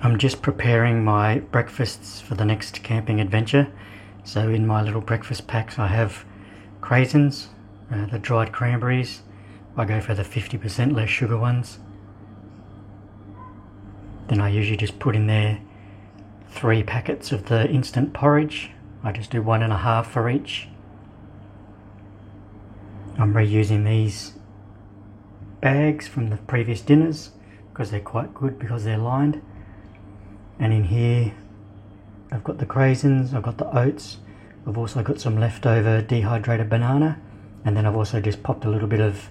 I'm just preparing my breakfasts for the next camping adventure. So in my little breakfast packs I have craisins, the dried cranberries. I go for the 50% less sugar ones. Then I usually just put in there 3 packets of the instant porridge. I just do 1.5 for each. I'm reusing these bags from the previous dinners because they're quite good because they're lined. And in here I've got the craisins, I've got the oats, I've also got some leftover dehydrated banana, and then I've also just popped a little bit of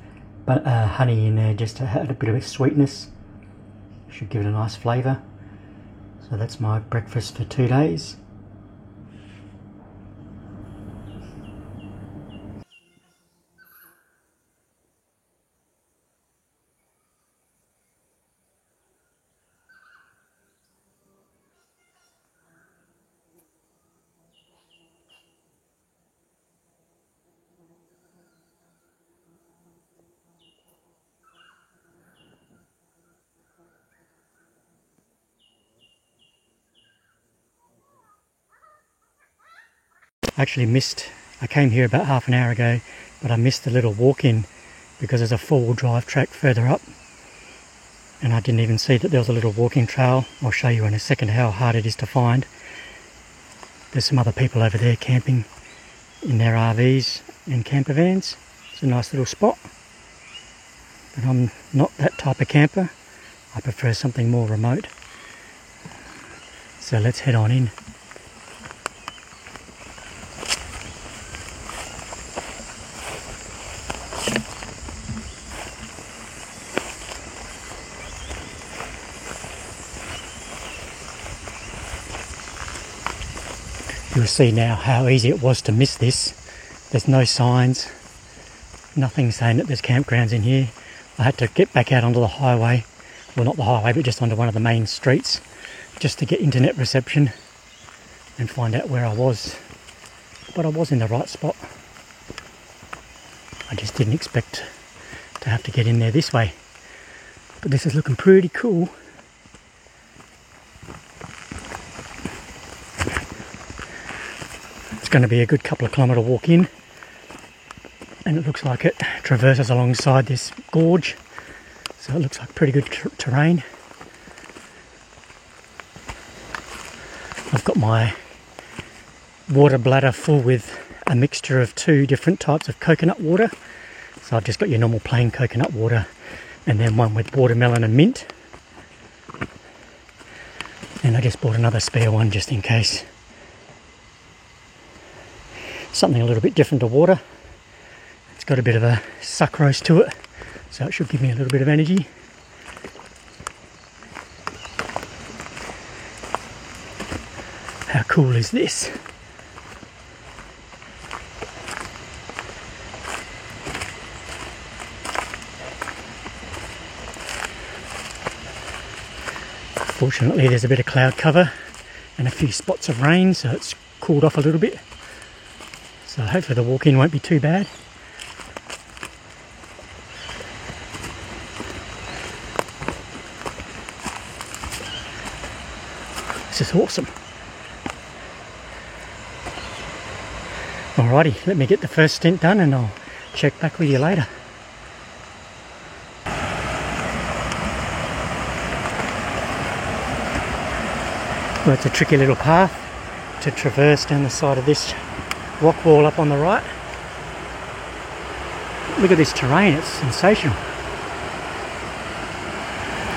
honey in there just to add a bit of sweetness. Should give it a nice flavour. So that's my breakfast for 2 days. I came here about half an hour ago, but I missed the little walk-in because there's a 4-wheel drive track further up, and I didn't even see that there was a little walking trail. I'll show you in a second how hard it is to find. There's some other people over there camping in their RVs and camper vans. It's a nice little spot, but I'm not that type of camper. I prefer something more remote. So let's head on in. You'll see now how easy it was to miss this. There's no signs, nothing saying that there's campgrounds in here. I had to get back out onto the highway, well not the highway but just onto one of the main streets just to get internet reception and find out where I was. But I was in the right spot. I just didn't expect to have to get in there this way. But this is looking pretty cool. Going to be a good couple of kilometre walk in, and it looks like it traverses alongside this gorge, so it looks like pretty good terrain. I've got my water bladder full with a mixture of 2 different types of coconut water. So I've just got your normal plain coconut water and then one with watermelon and mint, and I just bought another spare one just in case. Something a little bit different to water. It's got a bit of a sucrose to it, so it should give me a little bit of energy. How cool is this? Fortunately there's a bit of cloud cover and a few spots of rain, so it's cooled off a little bit. So hopefully the walk-in won't be too bad. This is awesome. Alrighty, let me get the first stint done and I'll check back with you later. Well, it's a tricky little path to traverse down the side of this rock wall up on the right. Look at this terrain, it's sensational.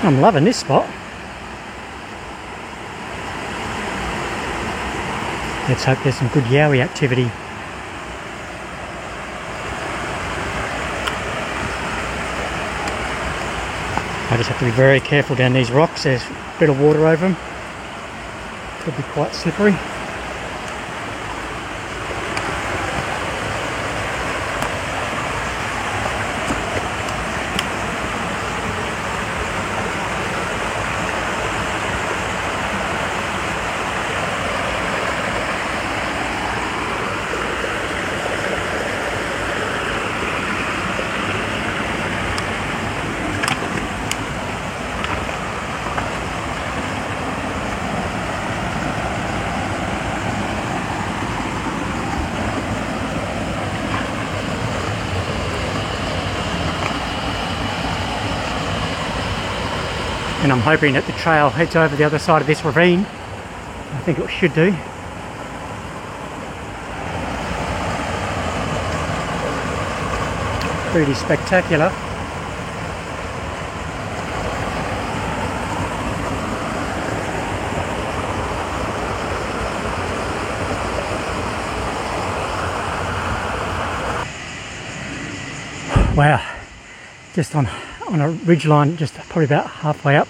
I'm loving this spot. Let's hope there's some good yowie activity. I just have to be very careful down these rocks. There's a bit of water over them. Could be quite slippery. and I'm hoping that the trail heads over the other side of this ravine. I think it should do. Pretty spectacular. Wow, just on a ridge line, just probably about halfway up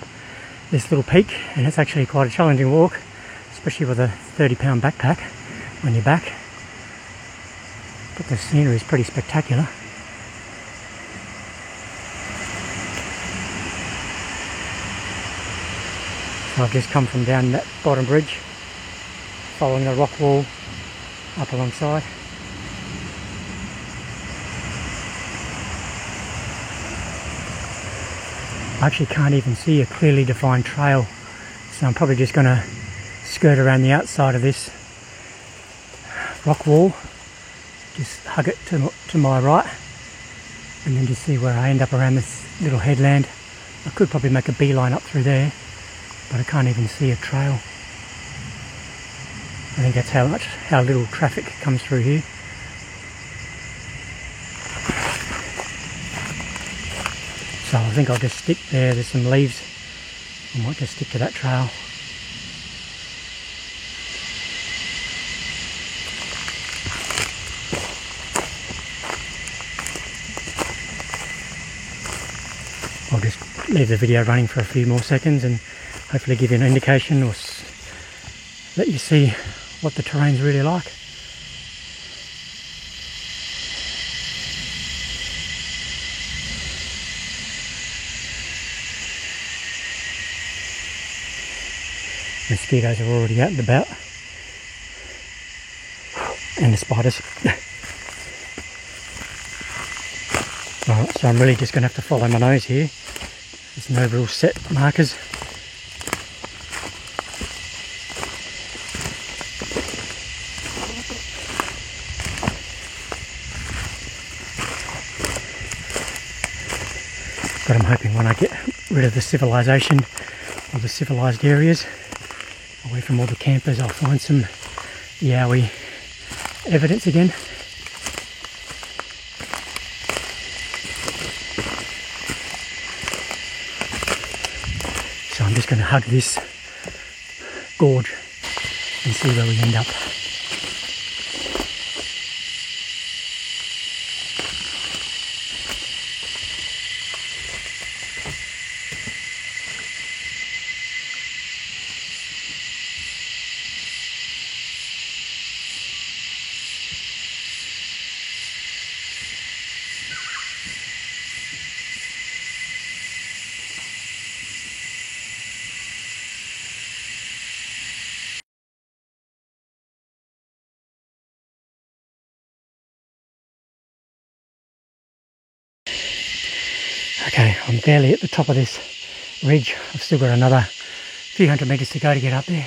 this little peak, and it's actually quite a challenging walk, especially with a 30-pound backpack on your back. But the scenery is pretty spectacular. So I've just come from down that bottom bridge, following the rock wall up alongside. I actually can't even see a clearly defined trail, so I'm probably just going to skirt around the outside of this rock wall, just hug it to my right, and then just see where I end up around this little headland. I could probably make a beeline up through there, but I can't even see a trail. I think that's how little traffic comes through here. So I think I'll just stick there. There's some leaves. I might just stick to that trail. I'll just leave the video running for a few more seconds and hopefully give you an indication or let you see what the terrain's really like. Mosquitoes are already out and about, and the spiders. Alright, so I'm really just going to have to follow my nose here. There's no real set markers. But I'm hoping when I get rid of the civilization or the civilized areas, away from all the campers, I'll find some Yowie evidence again. So I'm just going to hug this gorge and see where we end up. Okay, I'm barely at the top of this ridge. I've still got another few hundred metres to go to get up there.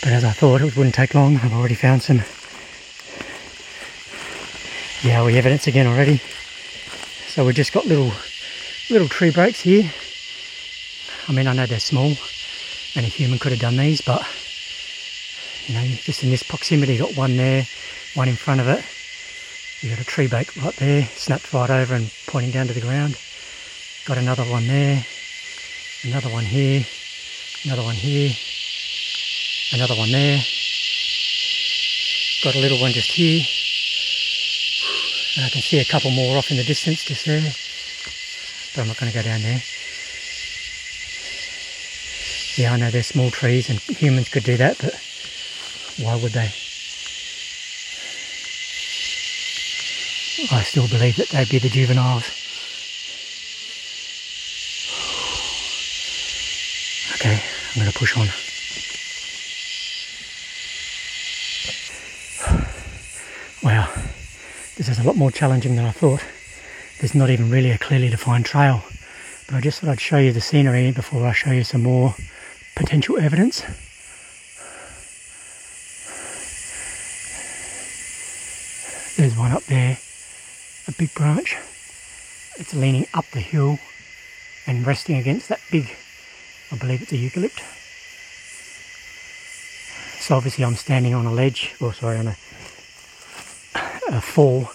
But as I thought, it wouldn't take long. I've already found some Yowie evidence again already. So we've just got little tree breaks here. I mean, I know they're small and a human could have done these, but you know, just in this proximity, got one there, one in front of it. You got a tree break right there, snapped right over and pointing down to the ground. Got another one there, another one here, another one here, another one there. Got a little one just here. And I can see a couple more off in the distance just there, but I'm not going to go down there. Yeah, I know they're small trees and humans could do that, but why would they? I still believe that they'd be the juveniles. Okay, I'm going to push on. Wow, this is a lot more challenging than I thought. There's not even really a clearly defined trail, but I just thought I'd show you the scenery before I show you some more potential evidence. There's one up there, a big branch. It's leaning up the hill and resting against that big, I believe it's a eucalypt. So obviously I'm standing on a ledge, or sorry, on a fall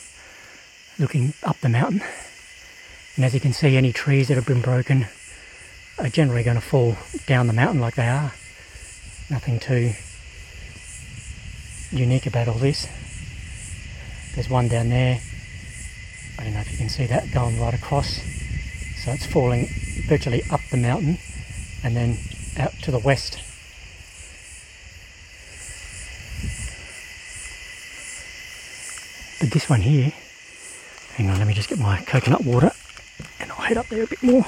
looking up the mountain. And as you can see, any trees that have been broken are generally going to fall down the mountain like they are. Nothing too unique about all this. There's one down there. I don't know if you can see that going right across. So it's falling virtually up the mountain and then out to the west. But this one here, hang on, let me just get my coconut water and I'll head up there a bit more.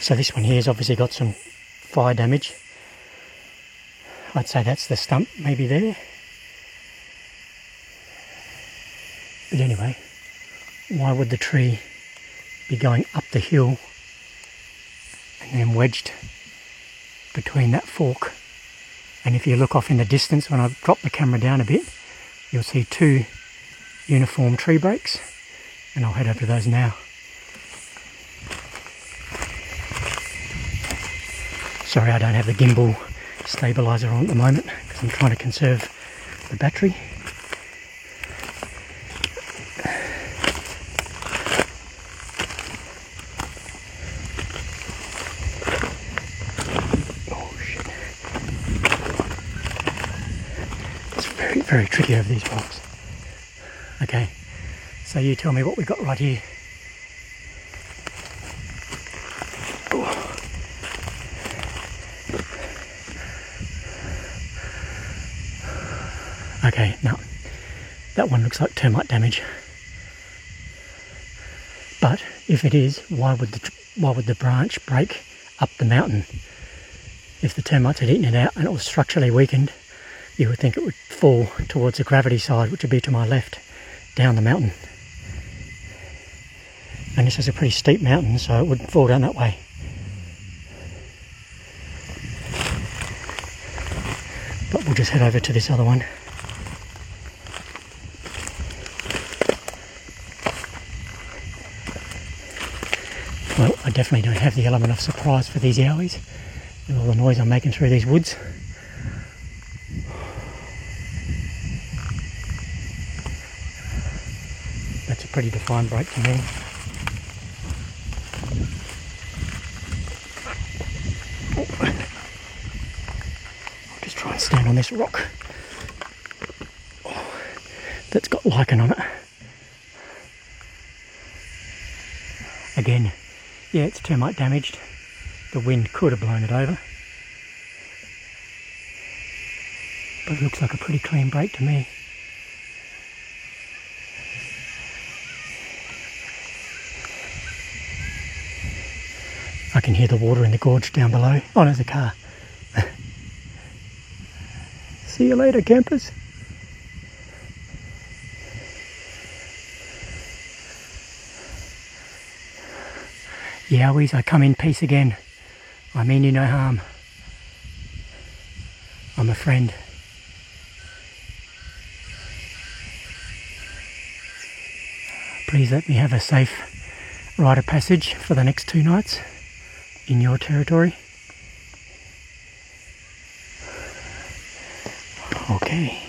So this one here has obviously got some fire damage. I'd say that's the stump maybe there. But anyway, why would the tree be going up the hill and then wedged between that fork? And if you look off in the distance, when I drop the camera down a bit, you'll see two uniform tree breaks, and I'll head over to those now. Sorry, I don't have the gimbal stabilizer on at the moment because I'm trying to conserve the battery. Oh shit. It's very, very tricky over these rocks. Okay, so you tell me what we've got right here. Okay, now that one looks like termite damage. But if it is, why would the branch break up the mountain? If the termites had eaten it out and it was structurally weakened, you would think it would fall towards the gravity side, which would be to my left, down the mountain. And this is a pretty steep mountain, so it wouldn't fall down that way. But we'll just head over to this other one. Well, I definitely don't have the element of surprise for these owies with all the noise I'm making through these woods. That's a pretty defined break to me. I'll just try and stand on this rock that's got lichen on it. Again, yeah, it's termite damaged. The wind could have blown it over. But it looks like a pretty clean break to me. I can hear the water in the gorge down below. Oh, there's a car. See you later, campers. Yowies, I come in peace again. I mean you no harm. I'm a friend. Please let me have a safe rite of passage for the next 2 nights in your territory. Okay.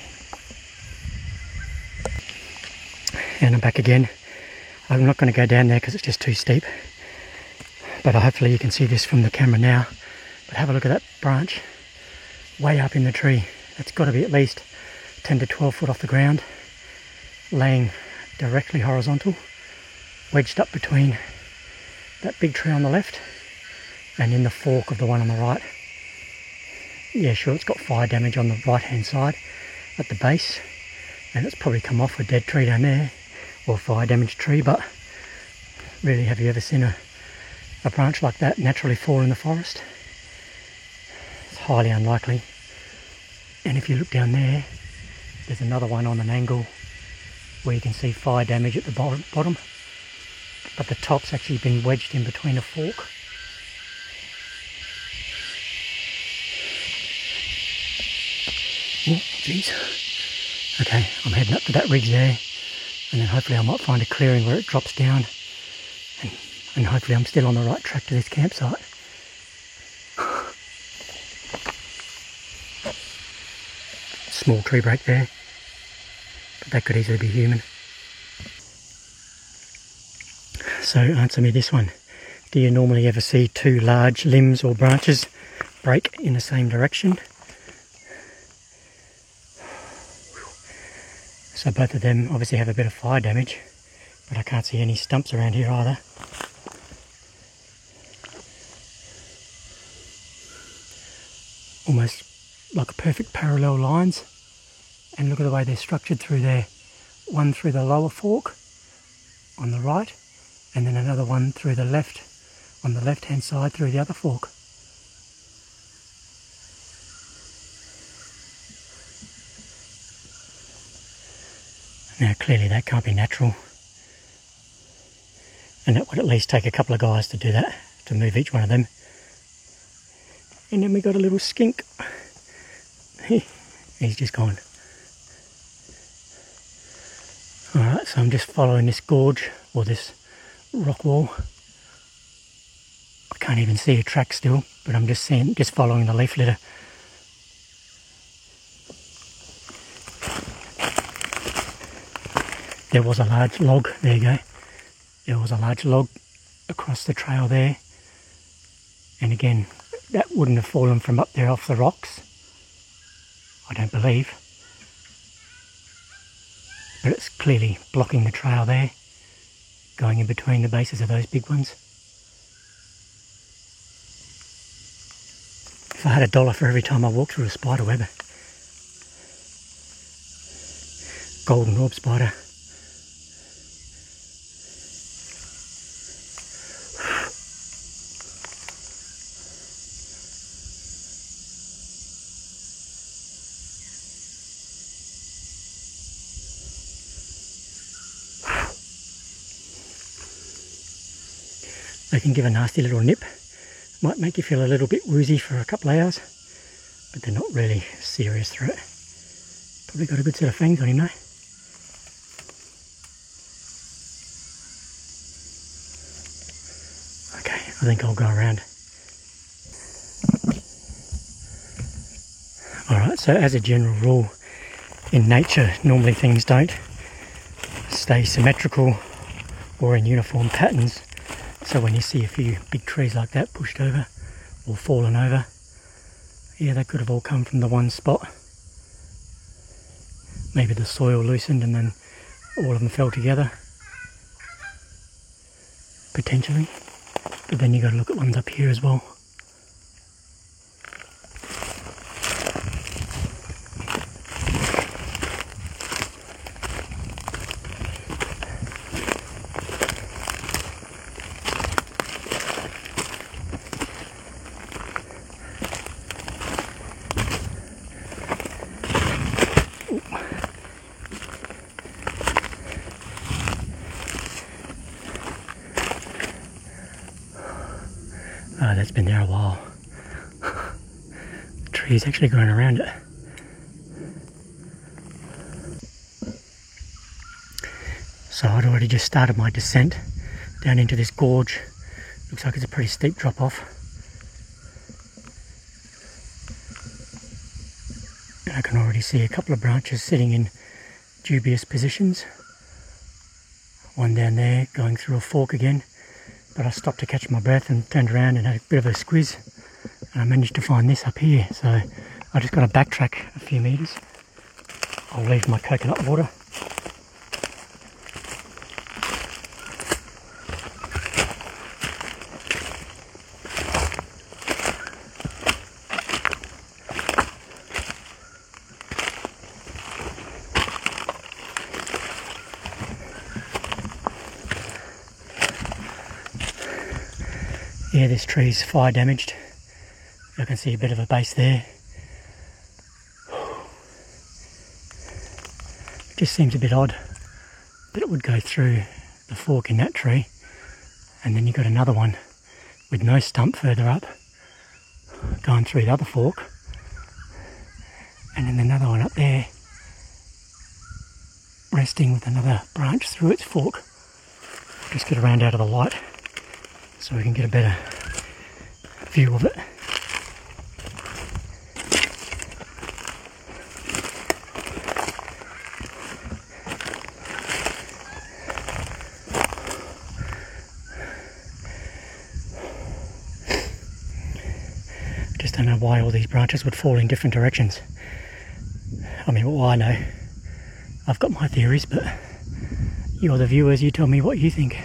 And I'm back again. I'm not going to go down there because it's just too steep. But hopefully you can see this from the camera now. But have a look at that branch way up in the tree. That's got to be at least 10 to 12 foot off the ground, laying directly horizontal, wedged up between that big tree on the left and in the fork of the one on the right. Yeah, sure, it's got fire damage on the right hand side at the base, and it's probably come off a dead tree down there, or a fire damaged tree. But really, have you ever seen a branch like that naturally fall in the forest? It's highly unlikely. And if you look down there, there's another one on an angle where you can see fire damage at the bottom, but the top's actually been wedged in between a fork. Oh, jeez. Okay, I'm heading up to that ridge there. and then hopefully I might find a clearing where it drops down, and hopefully I'm still on the right track to this campsite. Small tree break there, but that could easily be human. So answer me this one. Do you normally ever see two large limbs or branches break in the same direction? So both of them obviously have a bit of fire damage, but I can't see any stumps around here either. Almost like perfect parallel lines, and look at the way they're structured through there. One through the lower fork on the right, and then another one through the left, on the left hand side through the other fork. Now clearly that can't be natural, and that would at least take a couple of guys to do that, to move each one of them. And then we got a little skink. He's just gone. Alright, so I'm just following this gorge, or this rock wall. I can't even see a track still, but I'm just following the leaf litter. There was a large log, there you go. There was a large log across the trail there. And again, that wouldn't have fallen from up there off the rocks, I don't believe. But it's clearly blocking the trail there, going in between the bases of those big ones. If I had $1 for every time I walked through a spider web. Golden orb spider. They can give a nasty little nip. Might make you feel a little bit woozy for a couple of hours, but they're not really a serious threat. Probably got a good set of fangs on him though. Okay, I think I'll go around. Alright, so as a general rule, in nature, normally things don't stay symmetrical or in uniform patterns. So when you see a few big trees like that pushed over or fallen over, yeah, they could have all come from the one spot. Maybe the soil loosened and then all of them fell together. Potentially. But then you got to look at ones up here as well. Oh, that's been there a while. The tree's actually grown around it. So I'd already just started my descent down into this gorge. Looks like it's a pretty steep drop off. And I can already see a couple of branches sitting in dubious positions. One down there going through a fork again. But I stopped to catch my breath and turned around and had a bit of a squiz, and I managed to find this up here. So I just got to backtrack a few metres. I'll leave my coconut water. Yeah, this tree's fire damaged. I can see a bit of a base there. It just seems a bit odd that it would go through the fork in that tree, and then you've got another one with no stump further up going through the other fork, and then another one up there resting with another branch through its fork. Just get around out of the light so we can get a better view of it. Just don't know why all these branches would fall in different directions. I mean, well, I know. I've got my theories, but you're the viewers, you tell me what you think.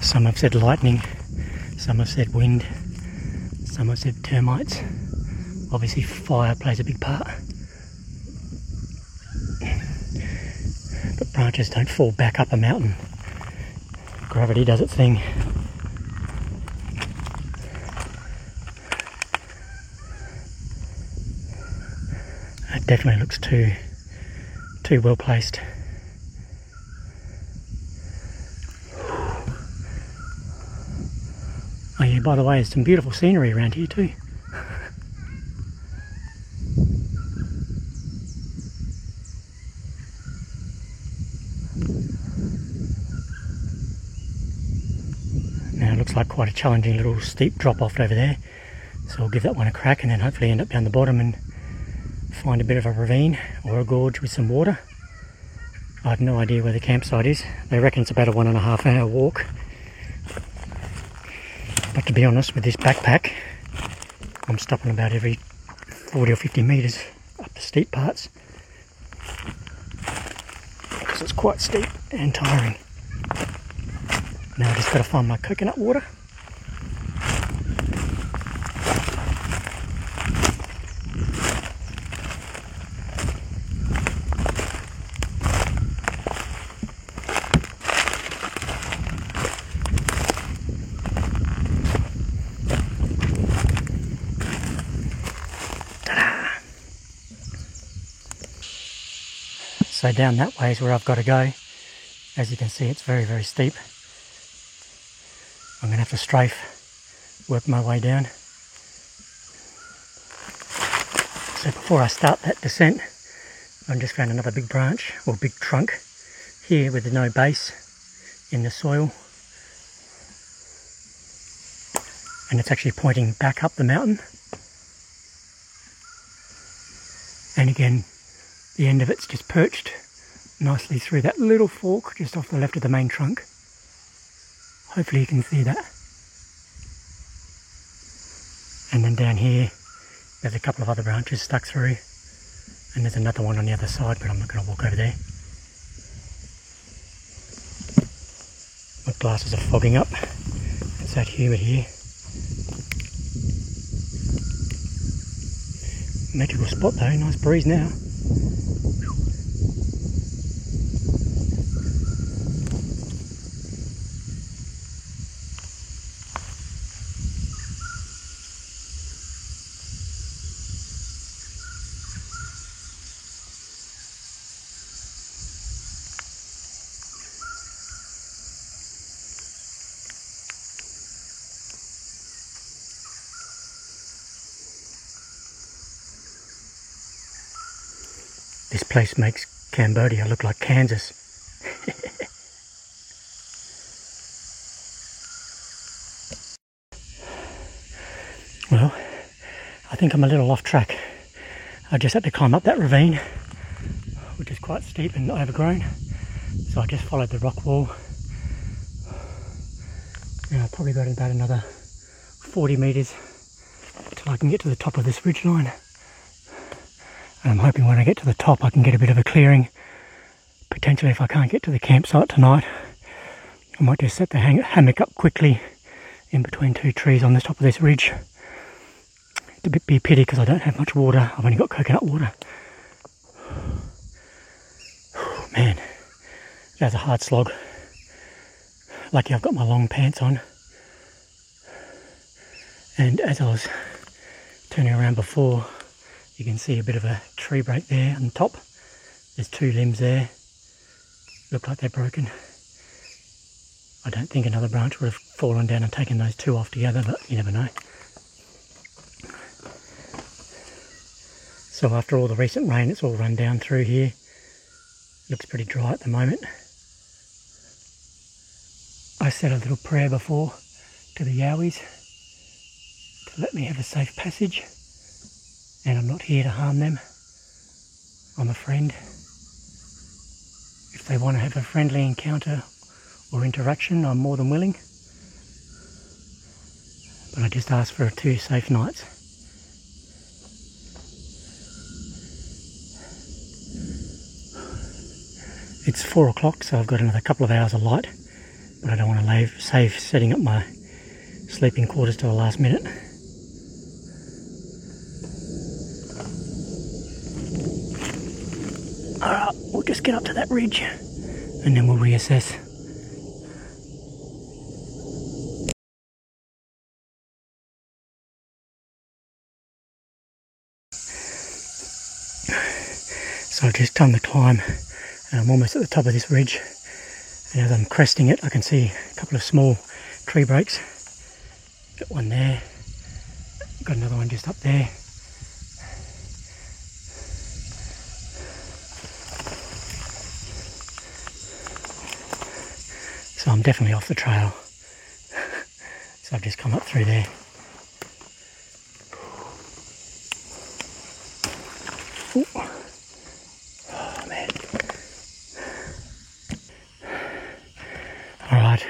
Some have said lightning, some have said wind, some have said termites. Obviously fire plays a big part. But branches don't fall back up a mountain. Gravity does its thing. It definitely looks too well placed. Oh yeah, by the way, there's some beautiful scenery around here too. Now it looks like quite a challenging little steep drop off over there, so I'll give that one a crack and then hopefully end up down the bottom and find a bit of a ravine or a gorge with some water. I have no idea where the campsite is. They reckon it's about a 1.5 hour walk. But to be honest, with this backpack, I'm stopping about every 40 or 50 metres up the steep parts, because it's quite steep and tiring. Now I just got to find my coconut water. So down that way is where I've got to go. As you can see, it's very, very steep. I'm going to have to strafe, work my way down. So before I start that descent, I've just found another big branch, or big trunk, here with no base in the soil. And it's actually pointing back up the mountain. And again, the end of it's just perched nicely through that little fork just off the left of the main trunk. Hopefully you can see that. And then down here there's a couple of other branches stuck through, and there's another one on the other side, but I'm not going to walk over there. My glasses are fogging up. It's that humid here. Magical spot though, nice breeze now. This place makes Cambodia look like Kansas. Well, I think I'm a little off track. I just had to climb up that ravine, which is quite steep and overgrown. So I just followed the rock wall. And I've probably got about another 40 metres till I can get to the top of this ridgeline. And I'm hoping when I get to the top I can get a bit of a clearing. Potentially if I can't get to the campsite tonight, I might just set the hammock up quickly in between two trees on the top of this ridge. It's a bit be a pity because I don't have much water. I've only got coconut water. Man, that's a hard slog. Lucky I've got my long pants on. And as I was turning around before, you can see a bit of a tree break there on the top. There's two limbs there. Look like they're broken. I don't think another branch would have fallen down and taken those two off together, but you never know. So after all the recent rain, it's all run down through here. Looks pretty dry at the moment. I said a little prayer before to the Yowies to let me have a safe passage, and I'm not here to harm them. I'm a friend. If they want to have a friendly encounter or interaction, I'm more than willing. But I just ask for 2 safe nights. It's 4 o'clock, so I've got another couple of hours of light, but I don't want to save setting up my sleeping quarters to the last minute. Alright, we'll just get up to that ridge and then we'll reassess. So I've just done the climb and I'm almost at the top of this ridge, and as I'm cresting it I can see a couple of small tree breaks. Got one there, got another one just up there. So I'm definitely off the trail. So I've just come up through there. Ooh. Oh man. Alright,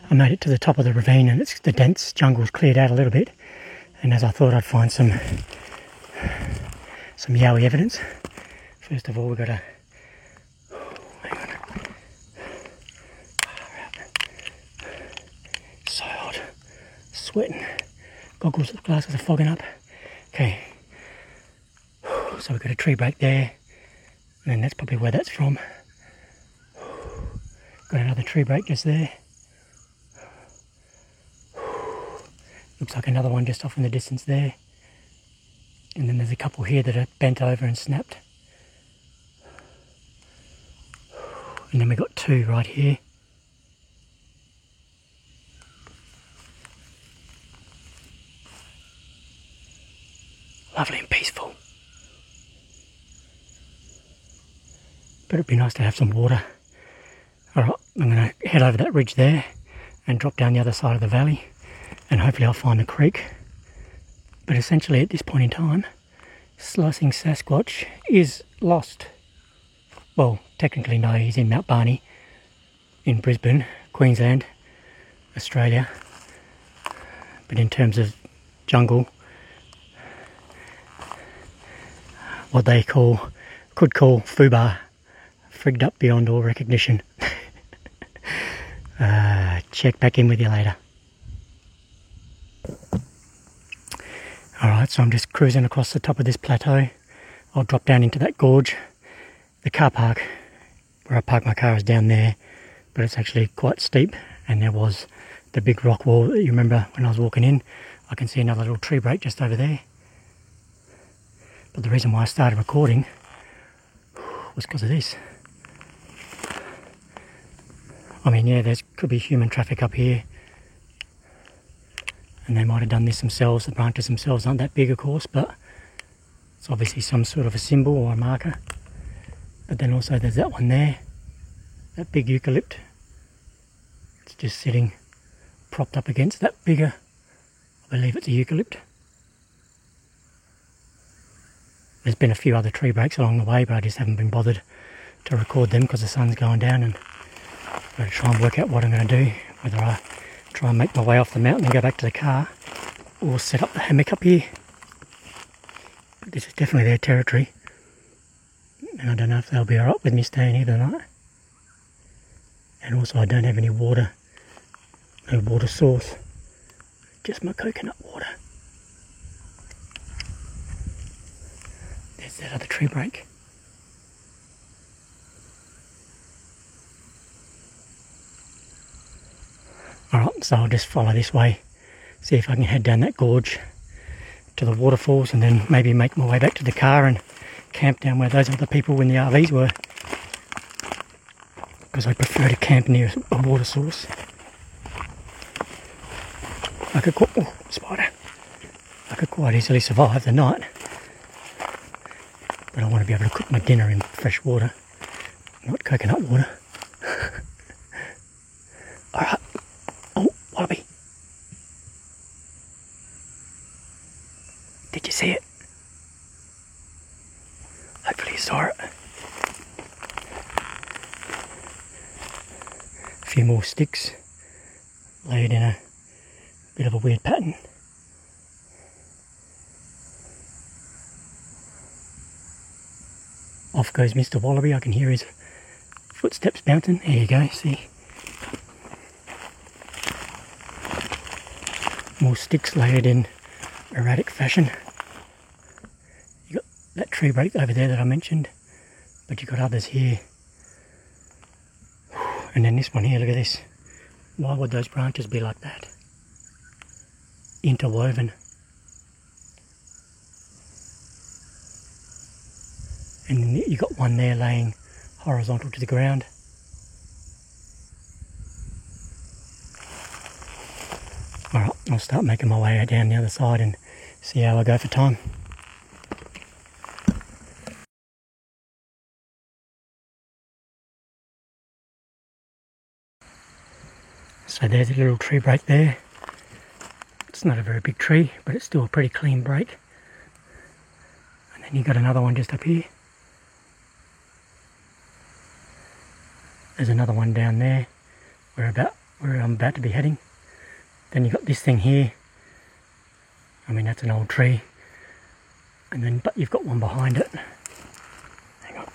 I made it to the top of the ravine and the dense jungle's cleared out a little bit, and as I thought I'd find some Yowie evidence. First of all we've got a so hot, sweating, goggles, glasses are fogging up. Okay, so we've got a tree break there, and then that's probably where that's from. Got another tree break just there. Looks like another one just off in the distance there. And then there's a couple here that are bent over and snapped. And then we've got 2 right here. Lovely and peaceful. But it'd be nice to have some water. Alright, I'm going to head over that ridge there and drop down the other side of the valley, and hopefully I'll find the creek. But essentially at this point in time, Slicing Sasquatch is lost. Well, technically no, he's in Mount Barney in Brisbane, Queensland, Australia. But in terms of jungle, what they could call FUBAR, frigged up beyond all recognition. Check back in with you later. Alright, so I'm just cruising across the top of this plateau. I'll drop down into that gorge. The car park, where I park my car, is down there, but it's actually quite steep, and there was the big rock wall that you remember when I was walking in. I can see another little tree break just over there. But the reason why I started recording was because of this. I mean, yeah, there could be human traffic up here, and they might have done this themselves. The branches themselves aren't that big, of course, but it's obviously some sort of a symbol or a marker. But then also there's that one there, that big eucalypt. It's just sitting propped up against that bigger, I believe it's a eucalypt. There's been a few other tree breaks along the way, but I just haven't been bothered to record them because the sun's going down, and I'm going to try and work out what I'm going to do, whether I try and make my way off the mountain and go back to the car, or set up the hammock up here. But this is definitely their territory, and I don't know if they'll be alright with me staying here tonight. And also I don't have any water, no water source, just my coconut water. There's that other tree break. Alright, so I'll just follow this way, see if I can head down that gorge to the waterfalls, and then maybe make my way back to the car and camp down where those other people in the RVs were, because I prefer to camp near a water source. I could quite easily survive the night But I want to be able to cook my dinner in fresh water, not coconut water. Alright. Oh, wallaby. Did you see it? Hopefully you saw it. A few more sticks laid in a bit of a weird pattern. Off goes Mr. Wallaby. I can hear his footsteps bouncing. There you go, see? More sticks layered in erratic fashion. You got that tree break over there that I mentioned, but you got others here. And then this one here, look at this. Why would those branches be like that? Interwoven. And then you got one there laying horizontal to the ground. Alright, I'll start making my way down the other side and see how I go for time. So there's a little tree break there. It's not a very big tree, but it's still a pretty clean break. And then you got another one just up here. There's another one down there where I'm about to be heading. Then you got this thing here. I mean, that's an old tree. And then, but you've got one behind it. Hang on.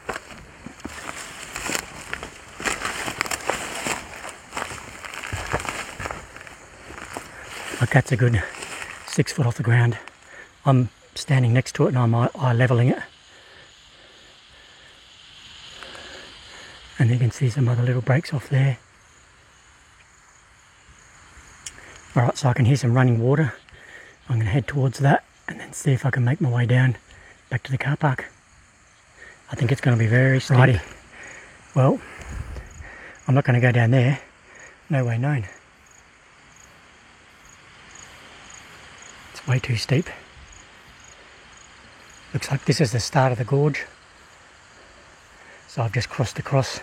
Like that's a good 6 foot off the ground. I'm standing next to it and I'm eye leveling it. And you can see some other little breaks off there. Alright, so I can hear some running water. I'm going to head towards that and then see if I can make my way down back to the car park. I think it's going to be very steep. Righty. Well, I'm not going to go down there. No way known. It's way too steep. Looks like this is the start of the gorge. So I've just crossed across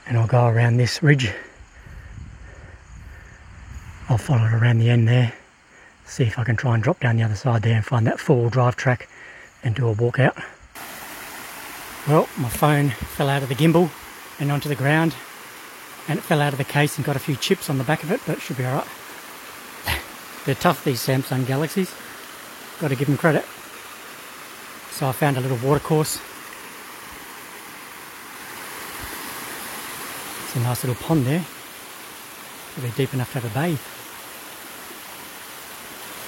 and I'll go around this ridge. I'll follow it around the end there, see if I can try and drop down the other side there and find that 4-wheel drive track and do a walkout. Well, my phone fell out of the gimbal and onto the ground, and it fell out of the case and got a few chips on the back of it, but it should be alright. They're tough, these Samsung Galaxies. Got to give them credit. So I found a little water course. It's a nice little pond there. It'll be deep enough to have a bathe.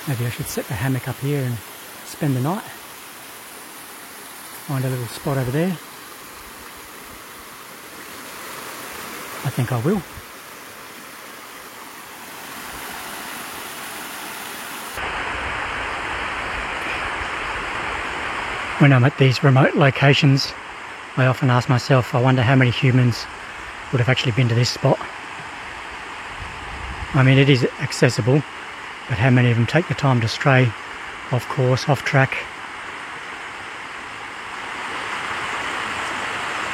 Maybe I should set the hammock up here and spend the night. Find a little spot over there. I think I will. When I'm at these remote locations, I often ask myself, I wonder how many humans would have actually been to this spot. I mean, it is accessible, but how many of them take the time to stray off course, off track?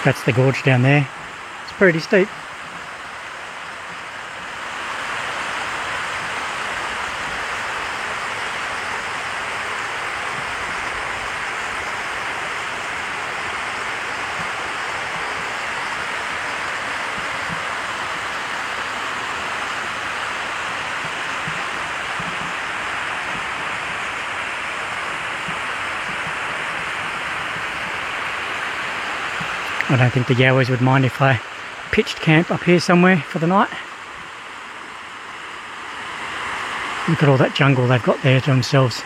That's the gorge down there. It's pretty steep. I don't think the Yowies would mind if I pitched camp up here somewhere for the night. Look at all that jungle they've got there to themselves.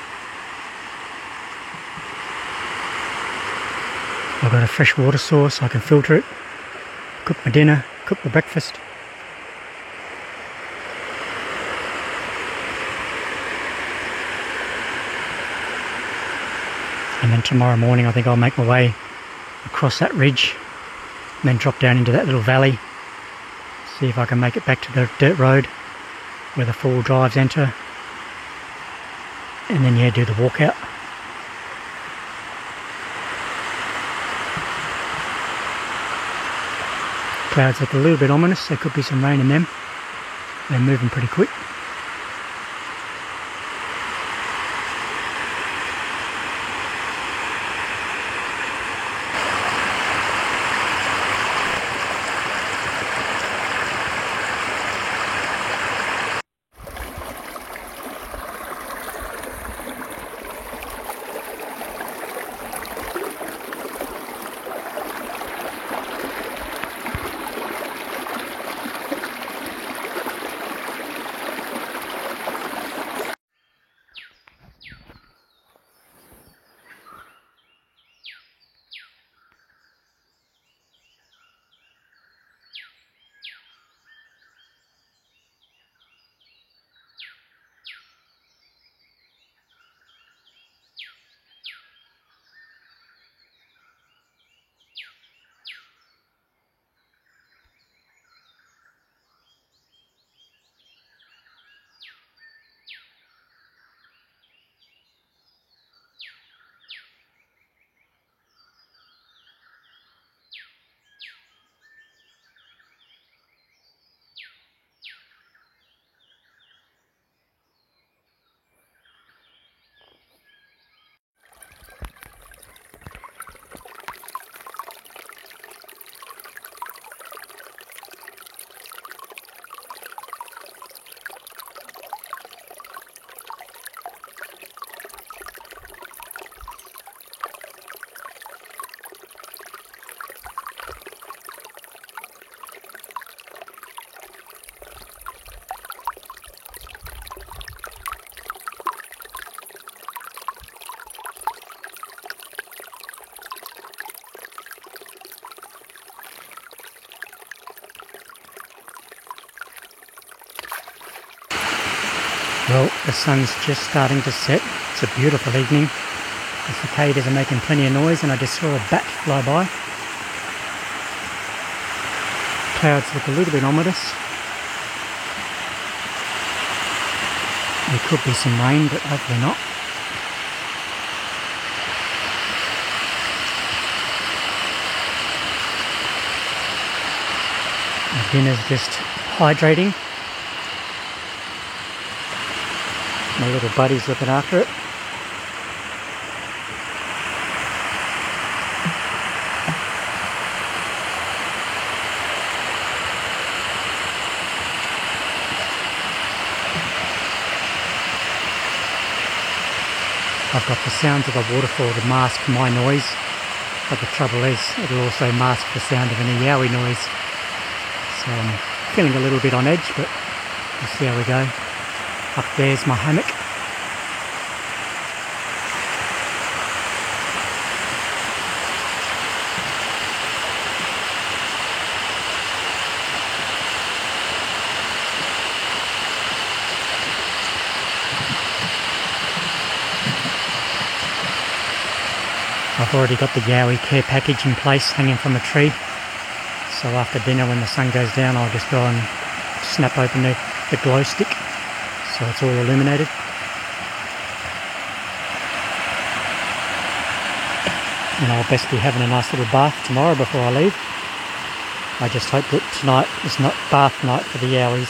I've got a fresh water source, I can filter it, cook my dinner, cook my breakfast. And then tomorrow morning I think I'll make my way across that ridge and then drop down into that little valley, see if I can make it back to the dirt road where the 4-wheel drives enter, and then yeah, do the walkout. Clouds look a little bit ominous, there could be some rain in them. They're moving pretty quick. Well, the sun's just starting to set. It's a beautiful evening. The cicadas are making plenty of noise and I just saw a bat fly by. Clouds look a little bit ominous. There could be some rain, but hopefully not. My dinner's just hydrating. My little buddy's looking after it. I've got the sounds of the waterfall to mask my noise, but the trouble is it'll also mask the sound of any yowie noise. So I'm feeling a little bit on edge, but we'll see how we go. Up there's my hammock. I've already got the Yowie care package in place hanging from a tree. So after dinner when the sun goes down I'll just go and snap open the glow stick so it's all illuminated. And I'll best be having a nice little bath tomorrow before I leave. I just hope that tonight is not bath night for the Yowies.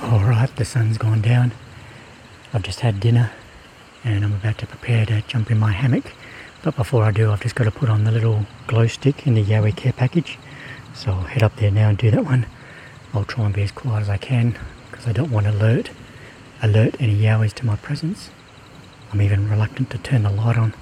Alright, the sun's gone down. I've just had dinner and I'm about to prepare to jump in my hammock. But before I do, I've just got to put on the little glow stick in the Yowie care package. So I'll head up there now and do that one. I'll try and be as quiet as I can because I don't want to alert any Yowies to my presence. I'm even reluctant to turn the light on.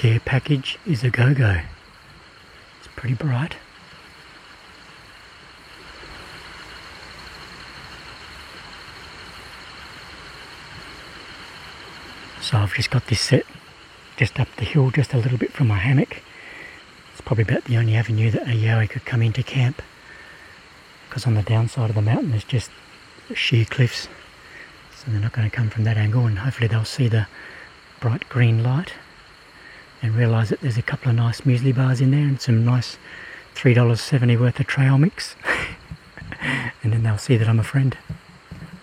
care package is a go-go. It's pretty bright. So I've just got this set just up the hill, just a little bit from my hammock. It's probably about the only avenue that a yowie could come into camp, because on the downside of the mountain there's just sheer cliffs, so they're not going to come from that angle, and hopefully they'll see the bright green light and realise that there's a couple of nice muesli bars in there and some nice $3.70 worth of trail mix. And then they'll see that I'm a friend.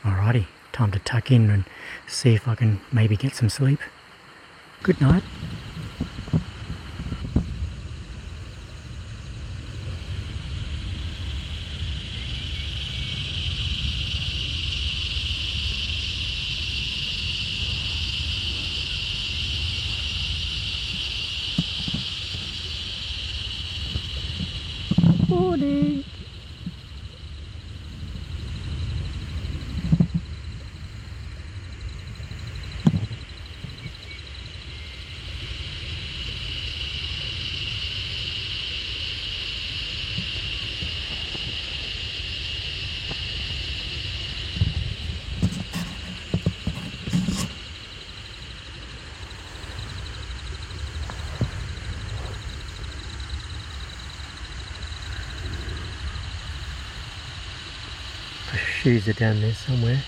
Alrighty, time to tuck in and see if I can maybe get some sleep. Good night. Morning. The shoes are down there somewhere.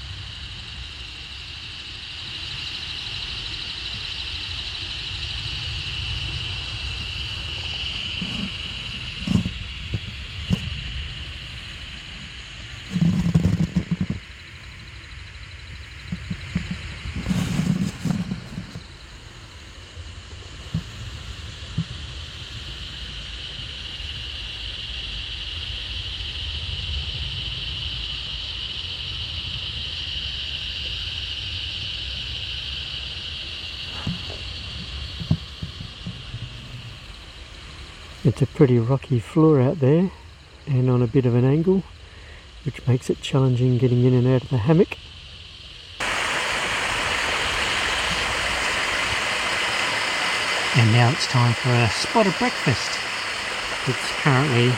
It's a pretty rocky floor out there and on a bit of an angle, which makes it challenging getting in and out of the hammock. And now it's time for a spotted breakfast. It's currently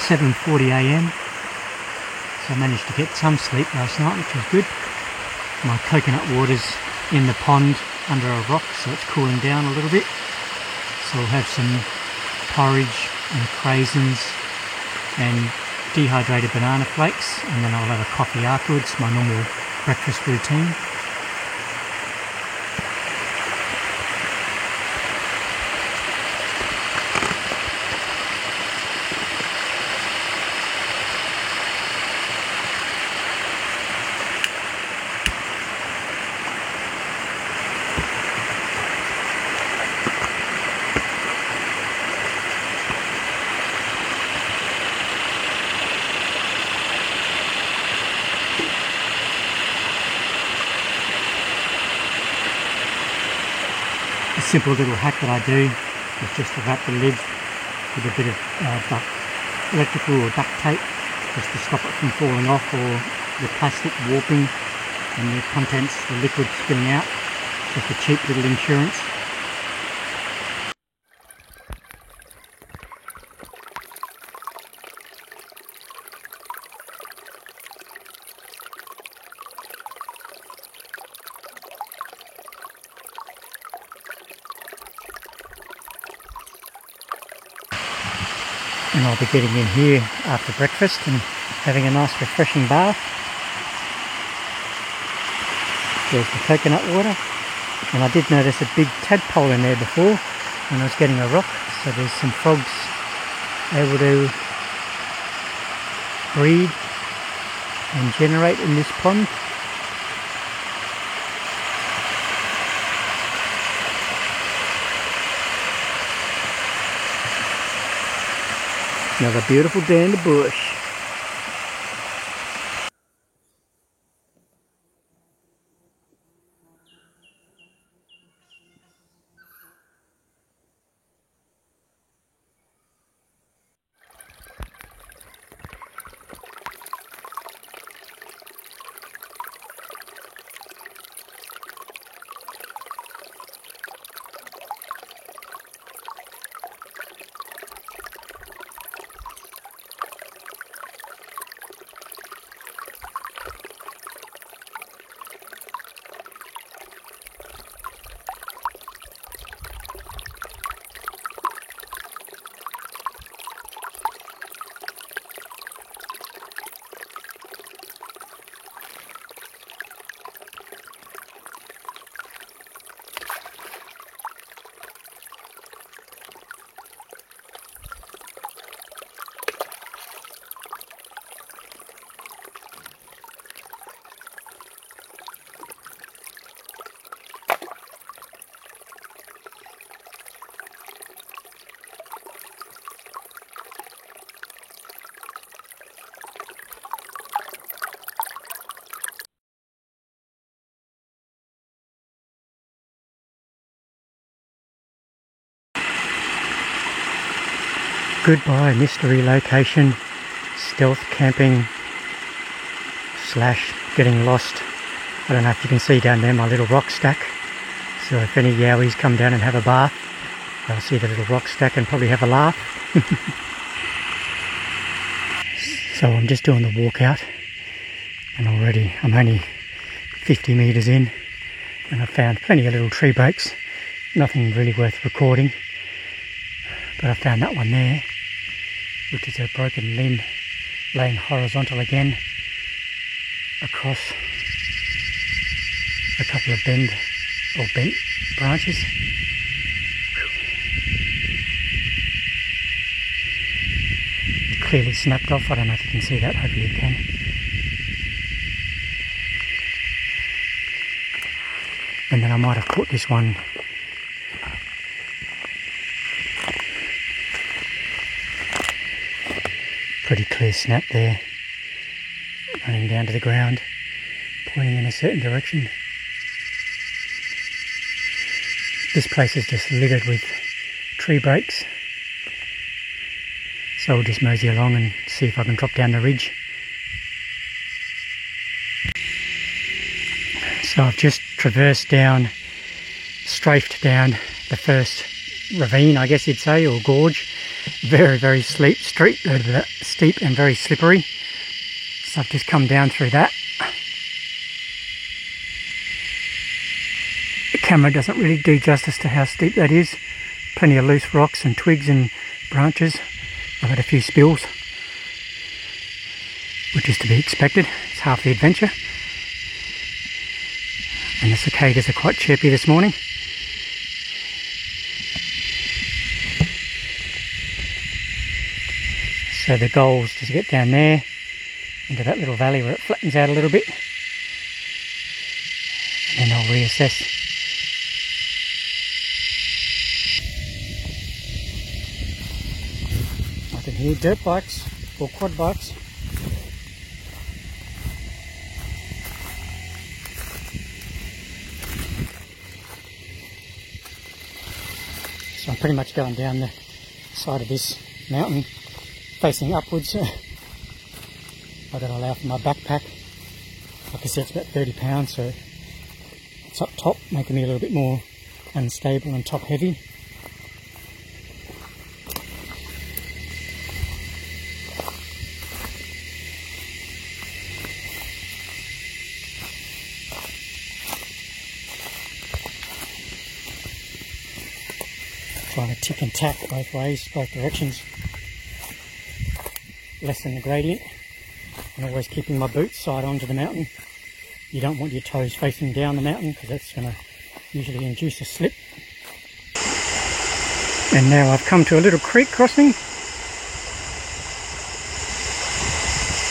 7:40 AM, so I managed to get some sleep last night, which was good. My coconut water's in the pond under a rock, so it's cooling down a little bit. So I'll have some porridge and craisins and dehydrated banana flakes, and then I'll have a coffee afterwards, my normal breakfast routine. A simple little hack that I do is just to wrap the lid with a bit of electrical or duct tape, just to stop it from falling off or the plastic warping and the contents, the liquid spilling out. Just a cheap little insurance. And I'll be getting in here after breakfast and having a nice refreshing bath. There's the coconut water, and I did notice a big tadpole in there before when I was getting a rock, so there's some frogs able to breed and generate in this pond. Another beautiful day in the bush. goodbye mystery location, stealth camping slash getting lost. I don't know if you can see down there my little rock stack. So if any yowies come down and have a bath, they'll see the little rock stack and probably have a laugh. So I'm just doing the walkout, and already I'm only 50 metres in, and I've found plenty of little tree breaks. Nothing really worth recording, but I found that one there, which is a broken limb laying horizontal again across a couple of bent branches. Clearly snapped off. I don't know if you can see that, hopefully you can. And then I might have put this one pretty clear snap there, running down to the ground, pointing in a certain direction. This place is just littered with tree breaks. So I'll just mosey along and see if I can drop down the ridge. So I've just strafed down the first ravine, I guess you'd say, or gorge. Very, very steep and very slippery. So I've just come down through that. The camera doesn't really do justice to how steep that is. Plenty of loose rocks and twigs and branches. I've had a few spills, which is to be expected. It's half the adventure. And the cicadas are quite chirpy this morning. So the goal is to get down there into that little valley where it flattens out a little bit, and then I'll reassess. I can hear dirt bikes or quad bikes. So I'm pretty much going down the side of this mountain facing upwards. I've got to allow for my backpack. Like I said, it's about 30 pounds, so it's up top, making me a little bit more unstable and top heavy. Trying to tick and tack both ways, both directions. Lessen the gradient, and always keeping my boots side onto the mountain. You don't want your toes facing down the mountain because that's going to usually induce a slip. And now I've come to a little creek crossing.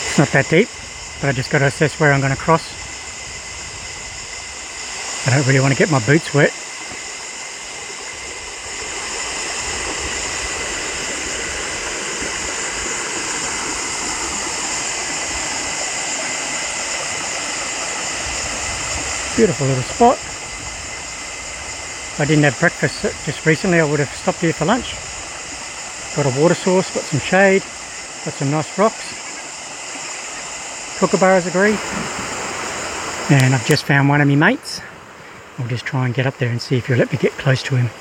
It's not that deep, but I just got to assess where I'm going to cross. I don't really want to get my boots wet. Beautiful little spot. If I didn't have breakfast just recently, I would have stopped here for lunch. Got a water source, got some shade, got some nice rocks. Kookaburras agree. And I've just found one of my mates. I'll just try and get up there and see if he'll let me get close to him.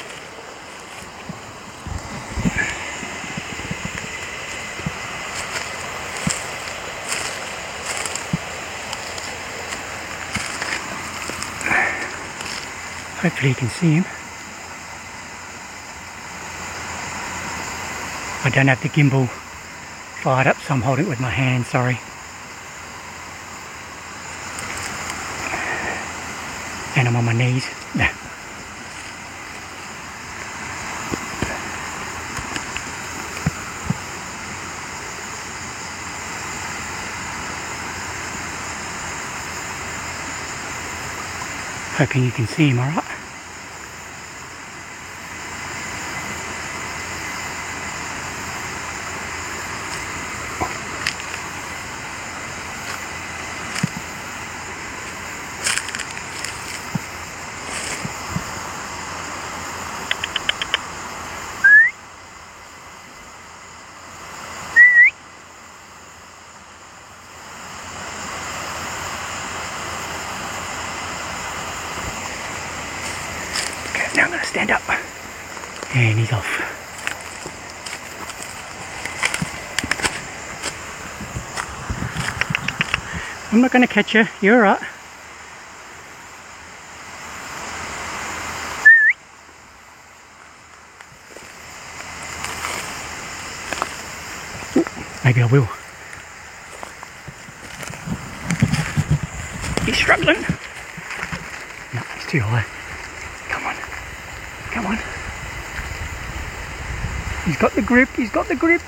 Hopefully you can see him. I don't have the gimbal fired up, so I'm holding it with my hand, sorry. And I'm on my knees. Hoping you can see him alright. Now I'm going to stand up. And he's off. I'm not going to catch you. You're alright. Maybe I will. He's struggling. No, it's too high. Come on. Come on. He's got the grip. He's got the grip.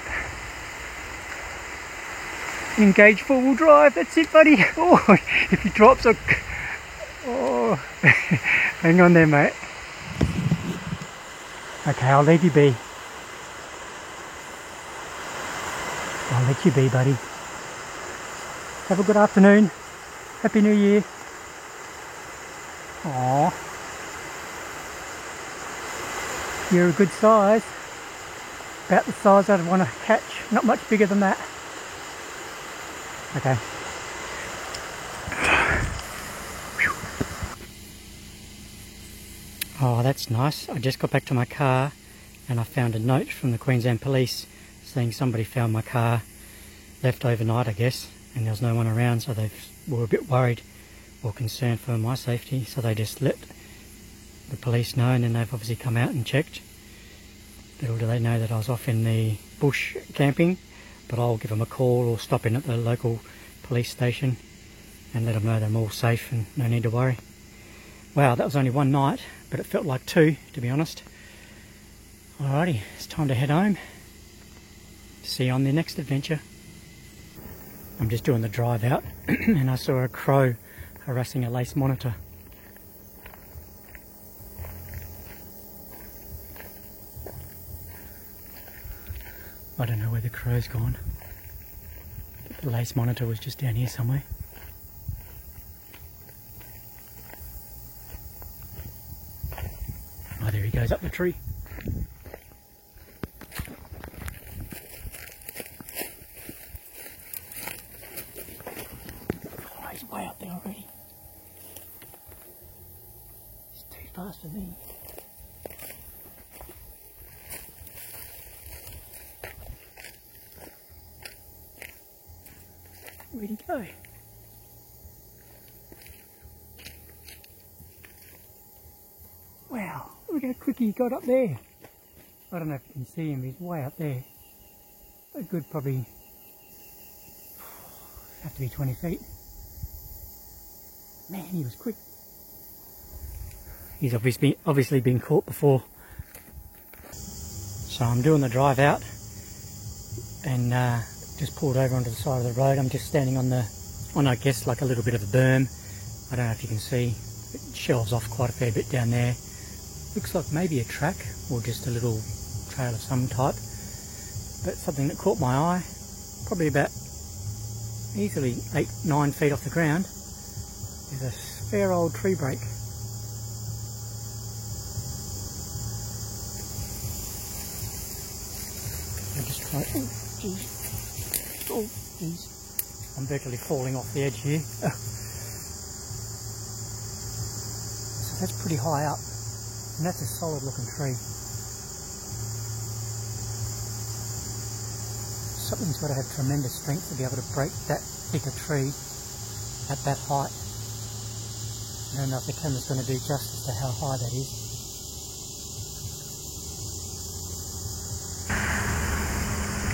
Engage four-wheel drive. That's it, buddy. Oh, if he drops, oh, hang on there, mate. Okay, I'll leave you be. I'll let you be, buddy. Have a good afternoon. Happy New Year. Aww. You're a good size. About the size I'd want to catch. Not much bigger than that. Okay. Oh, that's nice. I just got back to my car and I found a note from the Queensland Police saying somebody found my car, left overnight I guess, and there was no one around, so they were a bit worried or concerned for my safety, so they just let the police know, and then they've obviously come out and checked. Little do they know that I was off in the bush camping, but I'll give them a call or stop in at the local police station and let them know they're all safe and no need to worry. Wow, that was only one night, but it felt like two, to be honest. Alrighty, it's time to head home. See you on the next adventure. I'm just doing the drive out and I saw a crow harassing a lace monitor. I don't know where the crow's gone. But the lace monitor was just down here somewhere. Oh, there he goes up the tree. Oh, he's way up there already. He's too fast for me. Where'd he go? Wow, look how quick he got up there. I don't know if you can see him, he's way up there. A good probably, have to be 20 feet. Man, he was quick. He's obviously been caught before. So I'm doing the drive out and just pulled over onto the side of the road. I'm just standing on I guess like a little bit of a berm. I don't know if you can see, it shelves off quite a fair bit down there. Looks like maybe a track or just a little trail of some type, but something that caught my eye. Probably about easily 8-9 feet off the ground is a fair old tree break. I just try. Oh, jeez. Oh, jeez. I'm virtually falling off the edge here. So that's pretty high up, and that's a solid looking tree. Something's got to have tremendous strength to be able to break that thicker tree at that height. I don't know if the camera's going to do justice to how high that is.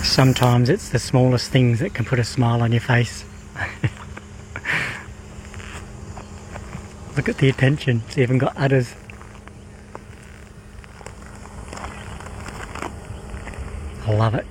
Sometimes it's the smallest things that can put a smile on your face. Look at the attention, it's even got udders. I love it.